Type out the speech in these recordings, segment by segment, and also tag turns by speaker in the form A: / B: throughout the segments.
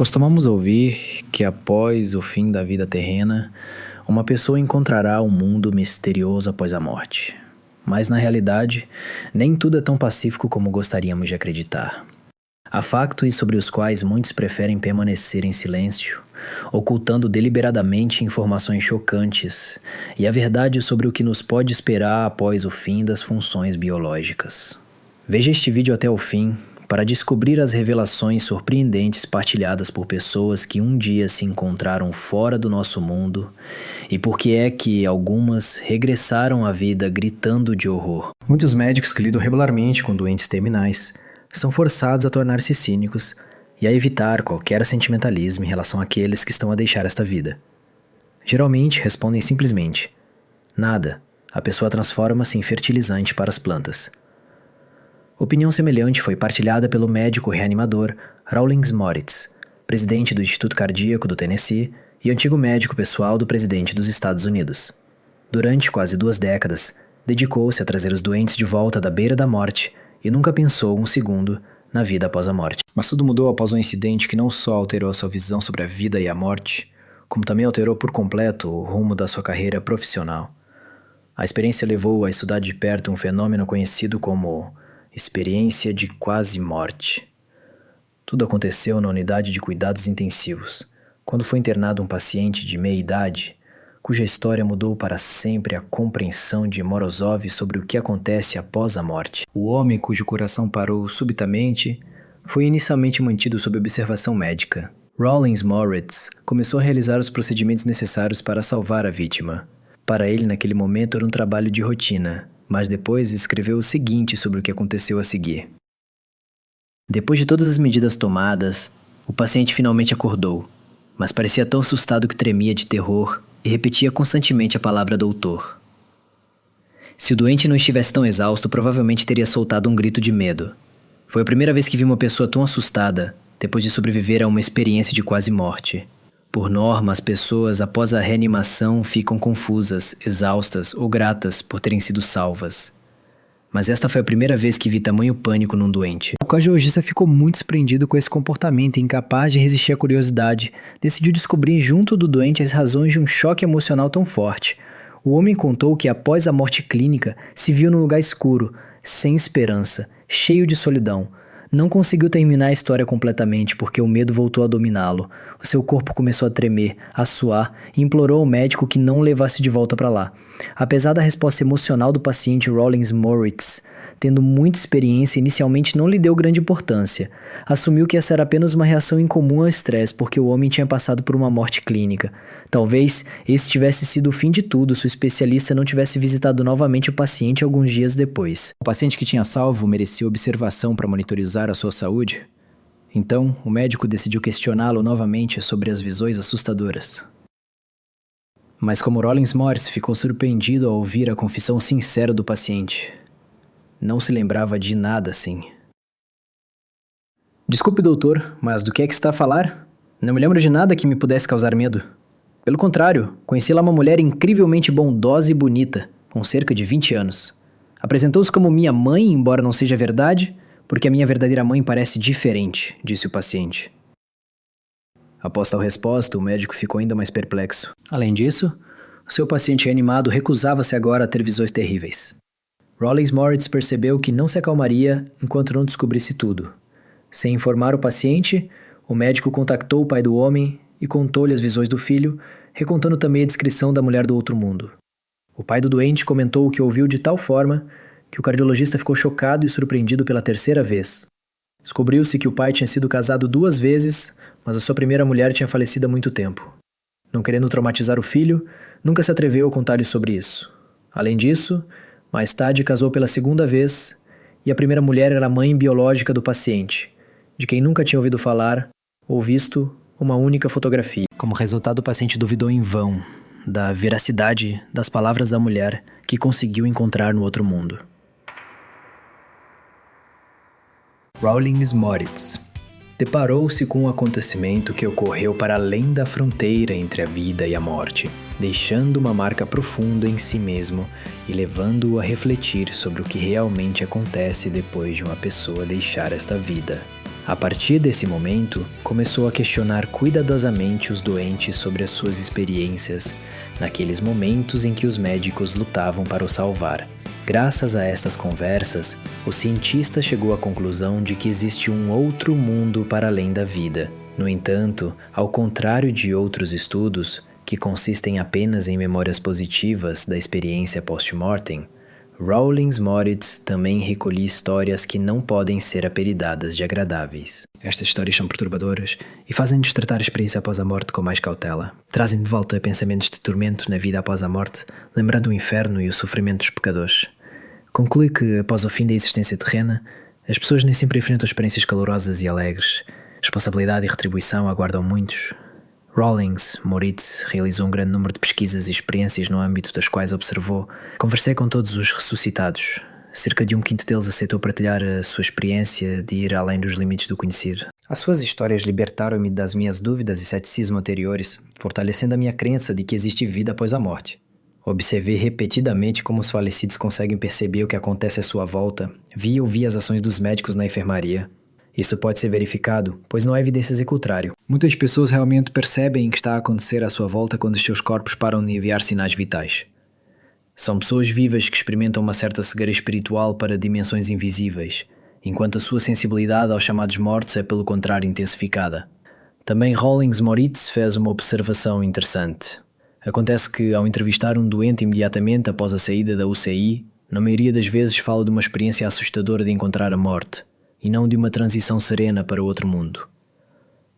A: Costumamos ouvir que após o fim da vida terrena, uma pessoa encontrará um mundo misterioso após a morte. Mas na realidade, nem tudo é tão pacífico como gostaríamos de acreditar. Há factos sobre os quais muitos preferem permanecer em silêncio, ocultando deliberadamente informações chocantes e a verdade sobre o que nos pode esperar após o fim das funções biológicas. Veja este vídeo até o fim para descobrir as revelações surpreendentes partilhadas por pessoas que um dia se encontraram fora do nosso mundo e por que é que algumas regressaram à vida gritando de horror. Muitos médicos que lidam regularmente com doentes terminais são forçados a tornar-se cínicos e a evitar qualquer sentimentalismo em relação àqueles que estão a deixar esta vida. Geralmente respondem simplesmente: nada, a pessoa transforma-se em fertilizante para as plantas. Opinião semelhante foi partilhada pelo médico reanimador Rawlings Moritz, presidente do Instituto Cardíaco do Tennessee e antigo médico pessoal do presidente dos Estados Unidos. Durante quase 2 décadas, dedicou-se a trazer os doentes de volta da beira da morte e nunca pensou um segundo na vida após a morte. Mas tudo mudou após um incidente que não só alterou a sua visão sobre a vida e a morte, como também alterou por completo o rumo da sua carreira profissional. A experiência levou-o a estudar de perto um fenômeno conhecido como experiência de quase morte. Tudo aconteceu na unidade de cuidados intensivos, quando foi internado um paciente de meia idade, cuja história mudou para sempre a compreensão de Morozov sobre o que acontece após a morte. O homem cujo coração parou subitamente foi inicialmente mantido sob observação médica. Rawlings Moritz começou a realizar os procedimentos necessários para salvar a vítima. Para ele, naquele momento, era um trabalho de rotina, mas depois escreveu o seguinte sobre o que aconteceu a seguir. Depois de todas as medidas tomadas, o paciente finalmente acordou, mas parecia tão assustado que tremia de terror e repetia constantemente a palavra doutor. Se o doente não estivesse tão exausto, provavelmente teria soltado um grito de medo. Foi a primeira vez que vi uma pessoa tão assustada depois de sobreviver a uma experiência de quase morte. Por norma, as pessoas após a reanimação ficam confusas, exaustas ou gratas por terem sido salvas. Mas esta foi a primeira vez que vi tamanho pânico num doente. O cardiologista ficou muito surpreendido com esse comportamento e, incapaz de resistir à curiosidade, decidiu descobrir junto do doente as razões de um choque emocional tão forte. O homem contou que após a morte clínica se viu num lugar escuro, sem esperança, cheio de solidão. Não conseguiu terminar a história completamente porque o medo voltou a dominá-lo. O seu corpo começou a tremer, a suar e implorou ao médico que não o levasse de volta para lá. Apesar da resposta emocional do paciente, Rawlings Moritz, tendo muita experiência, inicialmente não lhe deu grande importância. Assumiu que essa era apenas uma reação incomum ao estresse porque o homem tinha passado por uma morte clínica. Talvez esse tivesse sido o fim de tudo se o especialista não tivesse visitado novamente o paciente alguns dias depois. O paciente que tinha salvo merecia observação para monitorizar a sua saúde? Então, o médico decidiu questioná-lo novamente sobre as visões assustadoras. Mas como Rawlings Moritz ficou surpreendido ao ouvir a confissão sincera do paciente, não se lembrava de nada assim. Desculpe, doutor, mas do que é que está a falar? Não me lembro de nada que me pudesse causar medo. Pelo contrário, conheci lá uma mulher incrivelmente bondosa e bonita, com cerca de 20 anos. Apresentou-se como minha mãe, embora não seja verdade, porque a minha verdadeira mãe parece diferente, disse o paciente. Após tal resposta, o médico ficou ainda mais perplexo. Além disso, o seu paciente reanimado recusava-se agora a ter visões terríveis. Rawlings Moritz percebeu que não se acalmaria enquanto não descobrisse tudo. Sem informar o paciente, o médico contactou o pai do homem e contou-lhe as visões do filho, recontando também a descrição da mulher do outro mundo. O pai do doente comentou o que ouviu de tal forma que o cardiologista ficou chocado e surpreendido pela 3ª vez. Descobriu-se que o pai tinha sido casado 2 vezes, mas a sua primeira mulher tinha falecido há muito tempo. Não querendo traumatizar o filho, nunca se atreveu a contar-lhe sobre isso. Além disso, mais tarde casou pela 2ª vez e a primeira mulher era a mãe biológica do paciente, de quem nunca tinha ouvido falar ou visto uma única fotografia. Como resultado, o paciente duvidou em vão da veracidade das palavras da mulher que conseguiu encontrar no outro mundo. Rawlings Moritz deparou-se com um acontecimento que ocorreu para além da fronteira entre a vida e a morte, deixando uma marca profunda em si mesmo e levando-o a refletir sobre o que realmente acontece depois de uma pessoa deixar esta vida. A partir desse momento, começou a questionar cuidadosamente os doentes sobre as suas experiências, naqueles momentos em que os médicos lutavam para o salvar. Graças a estas conversas, o cientista chegou à conclusão de que existe um outro mundo para além da vida. No entanto, ao contrário de outros estudos, que consistem apenas em memórias positivas da experiência post-mortem, Rawlings Moritz também recolhia histórias que não podem ser apelidadas de agradáveis. Estas histórias são perturbadoras e fazem-nos tratar a experiência após a morte com mais cautela. Trazem de volta pensamentos de tormento na vida após a morte, lembrando o inferno e o sofrimento dos pecadores. Conclui que, após o fim da existência terrena, as pessoas nem sempre enfrentam experiências calorosas e alegres. Responsabilidade e retribuição aguardam muitos. Rawlings Moritz realizou um grande número de pesquisas e experiências no âmbito das quais observou. Conversei com todos os ressuscitados. Cerca de 1/5 deles aceitou partilhar a sua experiência de ir além dos limites do conhecido. As suas histórias libertaram-me das minhas dúvidas e ceticismo anteriores, fortalecendo a minha crença de que existe vida após a morte. Observei repetidamente como os falecidos conseguem perceber o que acontece à sua volta, vi e ouvi as ações dos médicos na enfermaria. Isso pode ser verificado, pois não há evidências em contrário. Muitas pessoas realmente percebem o que está a acontecer à sua volta quando os seus corpos param de enviar sinais vitais. São pessoas vivas que experimentam uma certa cegueira espiritual para dimensões invisíveis, enquanto a sua sensibilidade aos chamados mortos é pelo contrário intensificada. Também Rawlings Moritz fez uma observação interessante. Acontece que, ao entrevistar um doente imediatamente após a saída da UCI, na maioria das vezes fala de uma experiência assustadora de encontrar a morte, e não de uma transição serena para outro mundo.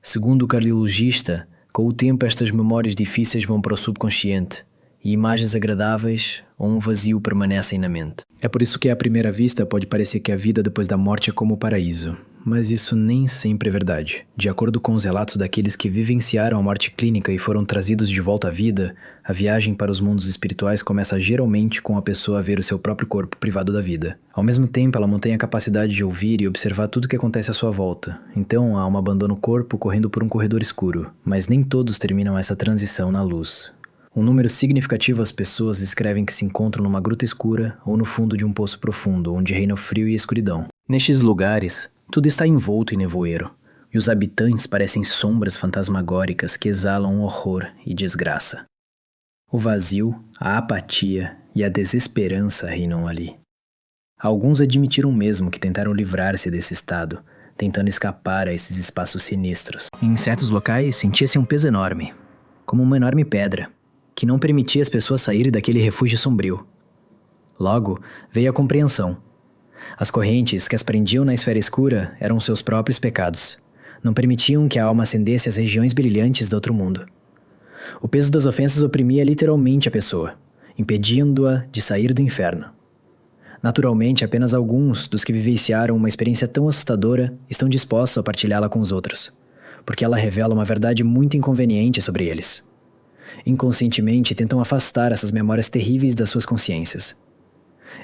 A: Segundo o cardiologista, com o tempo estas memórias difíceis vão para o subconsciente e imagens agradáveis ou um vazio permanecem na mente. É por isso que à primeira vista pode parecer que a vida depois da morte é como o paraíso, mas isso nem sempre é verdade. De acordo com os relatos daqueles que vivenciaram a morte clínica e foram trazidos de volta à vida, a viagem para os mundos espirituais começa geralmente com a pessoa a ver o seu próprio corpo privado da vida. Ao mesmo tempo, ela mantém a capacidade de ouvir e observar tudo o que acontece à sua volta. Então, a alma abandona o corpo correndo por um corredor escuro, mas nem todos terminam essa transição na luz. Um número significativo das pessoas escrevem que se encontram numa gruta escura ou no fundo de um poço profundo, onde reina o frio e a escuridão. Nestes lugares, tudo está envolto em nevoeiro, e os habitantes parecem sombras fantasmagóricas que exalam horror e desgraça. O vazio, a apatia e a desesperança reinam ali. Alguns admitiram mesmo que tentaram livrar-se desse estado, tentando escapar a esses espaços sinistros. Em certos locais, sentia-se um peso enorme, como uma enorme pedra, que não permitia as pessoas saírem daquele refúgio sombrio. Logo, veio a compreensão. As correntes que as prendiam na esfera escura eram seus próprios pecados. Não permitiam que a alma ascendesse às regiões brilhantes do outro mundo. O peso das ofensas oprimia literalmente a pessoa, impedindo-a de sair do inferno. Naturalmente, apenas alguns dos que vivenciaram uma experiência tão assustadora estão dispostos a partilhá-la com os outros, porque ela revela uma verdade muito inconveniente sobre eles. Inconscientemente, tentam afastar essas memórias terríveis das suas consciências.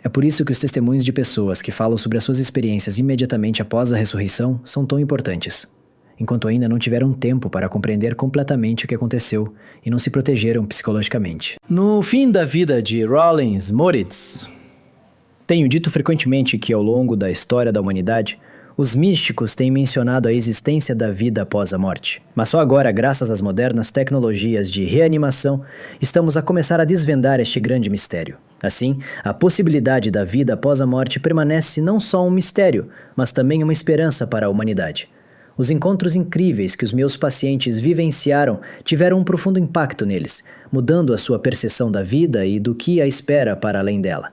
A: É por isso que os testemunhos de pessoas que falam sobre as suas experiências imediatamente após a ressurreição são tão importantes, enquanto ainda não tiveram tempo para compreender completamente o que aconteceu e não se protegeram psicologicamente. No fim da vida de Rawlings Moritz, tenho dito frequentemente que ao longo da história da humanidade, os místicos têm mencionado a existência da vida após a morte. Mas só agora, graças às modernas tecnologias de reanimação, estamos a começar a desvendar este grande mistério. Assim, a possibilidade da vida após a morte permanece não só um mistério, mas também uma esperança para a humanidade. Os encontros incríveis que os meus pacientes vivenciaram tiveram um profundo impacto neles, mudando a sua percepção da vida e do que a espera para além dela.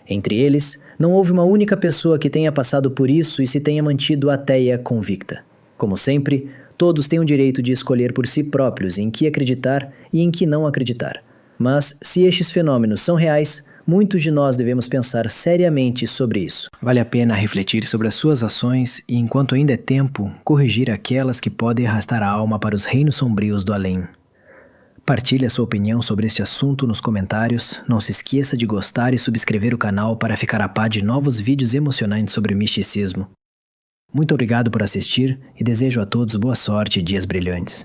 A: Entre eles, não houve uma única pessoa que tenha passado por isso e se tenha mantido ateia convicta. Como sempre, todos têm o direito de escolher por si próprios em que acreditar e em que não acreditar. Mas, se estes fenômenos são reais, muitos de nós devemos pensar seriamente sobre isso. Vale a pena refletir sobre as suas ações e, enquanto ainda é tempo, corrigir aquelas que podem arrastar a alma para os reinos sombrios do além. Partilhe a sua opinião sobre este assunto nos comentários. Não se esqueça de gostar e subscrever o canal para ficar a par de novos vídeos emocionantes sobre misticismo. Muito obrigado por assistir e desejo a todos boa sorte e dias brilhantes.